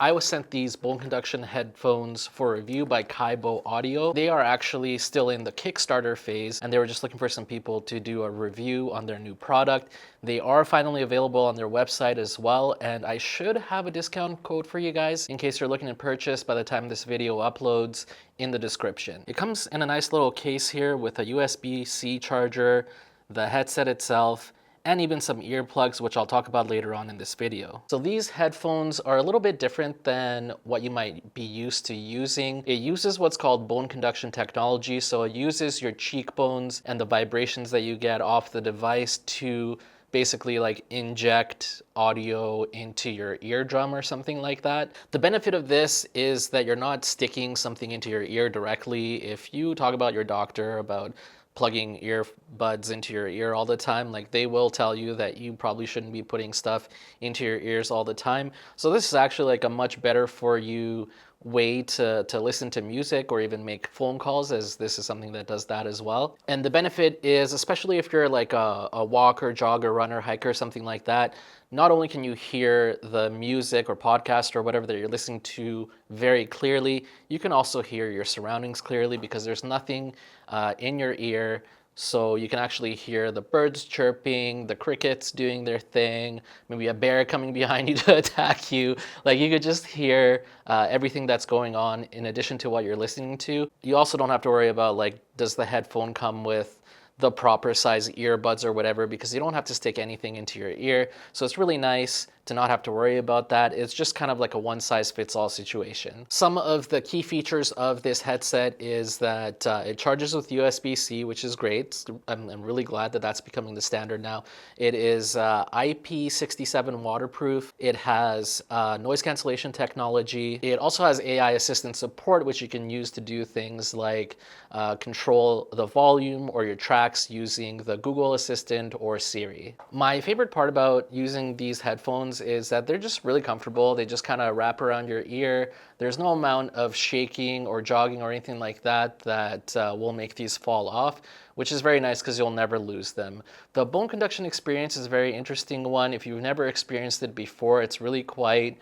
I was sent these Bone Conduction headphones for review by Kaibo Audio. They are actually still in the Kickstarter phase, and they were just looking for some people to do a review on their new product. They are finally available on their website as well, and I should have a discount code for you guys in case you're looking to purchase by the time this video uploads in the description. It comes in a nice little case here with a USB-C charger, the headset itself, and even some earplugs, which I'll talk about later on in this video. So these headphones are a little bit different than what you might be used to using. It uses what's called bone conduction technology, so it uses your cheekbones and the vibrations that you get off the device to basically like inject audio into your eardrum or something like that. The benefit of this is that you're not sticking something into your ear directly. If you talk about your doctor about plugging earbuds into your ear all the time, like they will tell you that you probably shouldn't be putting stuff into your ears all the time. So this is actually like a much better for you way to listen to music or even make phone calls, as this is something that does that as well. And the benefit is, especially if you're like a walker, jogger, runner, hiker, something like that, not only can you hear the music or podcast or whatever that you're listening to very clearly, you can also hear your surroundings clearly because there's nothing in your ear. So you can actually hear the birds chirping, the crickets doing their thing, maybe a bear coming behind you to attack you. Like you could just hear everything that's going on in addition to what you're listening to. You also don't have to worry about like, does the headphone come with the proper size earbuds or whatever, because you don't have to stick anything into your ear. So it's really nice to not have to worry about that. It's just kind of like a one size fits all situation. Some of the key features of this headset is that it charges with USB-C, which is great. I'm really glad that that's becoming the standard now. It is IP67 waterproof. It has noise cancellation technology. It also has AI assistant support, which you can use to do things like control the volume or your tracks using the Google Assistant or Siri. My favorite part about using these headphones is that they're just really comfortable. They just kind of wrap around your ear. There's no amount of shaking or jogging or anything like that that will make these fall off, which is very nice because you'll never lose them. The bone conduction experience is a very interesting one. If you've never experienced it before, it's really quite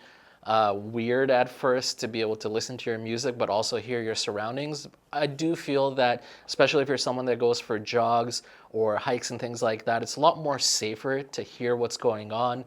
weird at first to be able to listen to your music but also hear your surroundings. I do feel that, especially if you're someone that goes for jogs or hikes and things like that, it's a lot more safer to hear what's going on.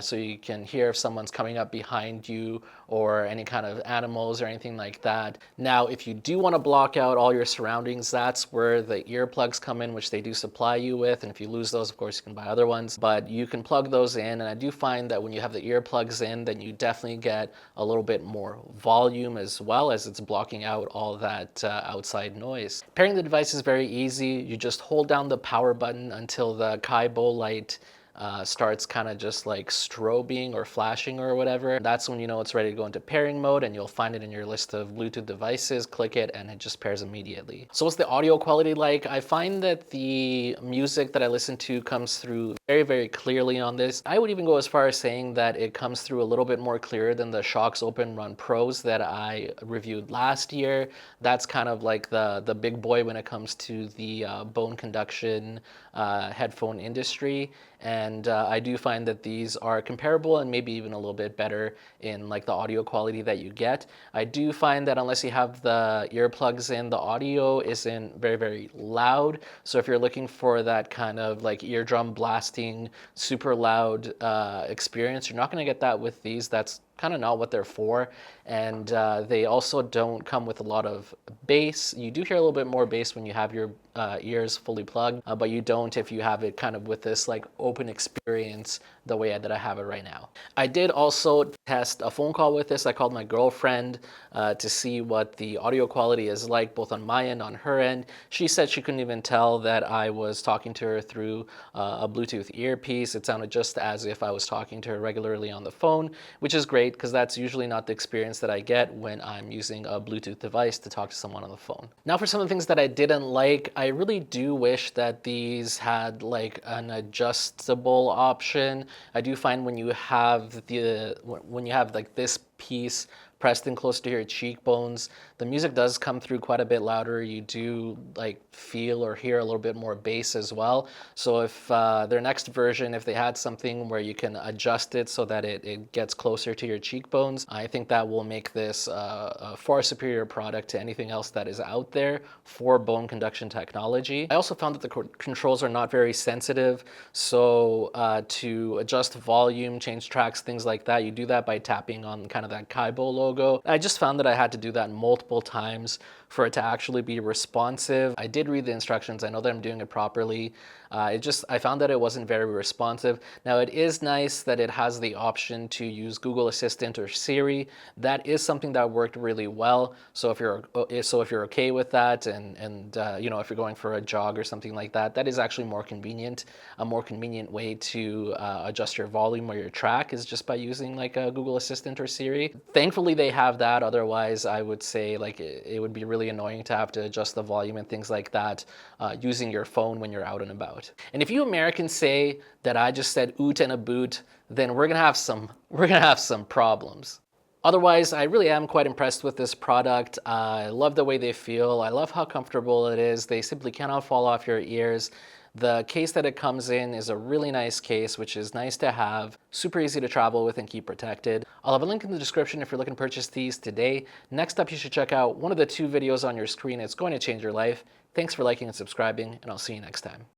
So you can hear if someone's coming up behind you or any kind of animals or anything like that. Now, if you do want to block out all your surroundings, that's where the earplugs come in, which they do supply you with. And if you lose those, of course, you can buy other ones. But you can plug those in. And I do find that when you have the earplugs in, then you definitely get a little bit more volume as well, as it's blocking out all that outside noise. Pairing the device is very easy. You just hold down the power button until the Kaibo light starts kind of just like strobing or flashing or whatever. That's when you know it's ready to go into pairing mode, and you'll find it in your list of Bluetooth devices. Click it and it just pairs immediately. So what's the audio quality like? I find that the music that I listen to comes through very, very clearly on this. I would even go as far as saying that it comes through a little bit more clearer than the Shokz Open Run Pros that I reviewed last year. That's kind of like the big boy when it comes to the bone conduction headphone industry. And I do find that these are comparable and maybe even a little bit better in like the audio quality that you get. I do find that unless you have the earplugs in, the audio isn't very, very loud. So if you're looking for that kind of like eardrum blasting, super loud experience, you're not going to get that with these. That's kind of not what they're for. And they also don't come with a lot of bass. You do hear a little bit more bass when you have your ears fully plugged, but you don't if you have it kind of with this like open experience the way that I have it right now. I did also test a phone call with this. I called my girlfriend to see what the audio quality is like, both on my end, on her end. She said she couldn't even tell that I was talking to her through a Bluetooth earpiece. It sounded just as if I was talking to her regularly on the phone, which is great because that's usually not the experience that I get when I'm using a Bluetooth device to talk to someone on the phone. Now for some of the things that I didn't like, I really do wish that these had like an adjustable option. I do find when you have like this piece pressed in close to your cheekbones. The music does come through quite a bit louder. You do like feel or hear a little bit more bass as well. So if their next version, if they had something where you can adjust it so that it gets closer to your cheekbones, I think that will make this a far superior product to anything else that is out there for bone conduction technology. I also found that the controls are not very sensitive. So to adjust volume, change tracks, things like that, you do that by tapping on kind of that Kaibo logo. I just found that I had to do that multiple times for it to actually be responsive. I did read the instructions. I know that I'm doing it properly. I found that it wasn't very responsive. Now it is nice that it has the option to use Google Assistant or Siri. That is something that worked really well. So if you're okay with that, and you know, if you're going for a jog or something like that, that is actually more convenient. A more convenient way to adjust your volume or your track is just by using like a Google Assistant or Siri. Thankfully they have that. Otherwise, I would say like it would be really annoying to have to adjust the volume and things like that using your phone when you're out and about. And if you Americans say that I just said oot and a boot, then we're gonna have some problems. Otherwise, I really am quite impressed with this product. I love the way they feel. I love how comfortable it is. They simply cannot fall off your ears. The case that it comes in is a really nice case, which is nice to have, super easy to travel with and keep protected. I'll have a link in the description if you're looking to purchase these today. Next up, you should check out one of the 2 videos on your screen. It's going to change your life. Thanks for liking and subscribing, and I'll see you next time.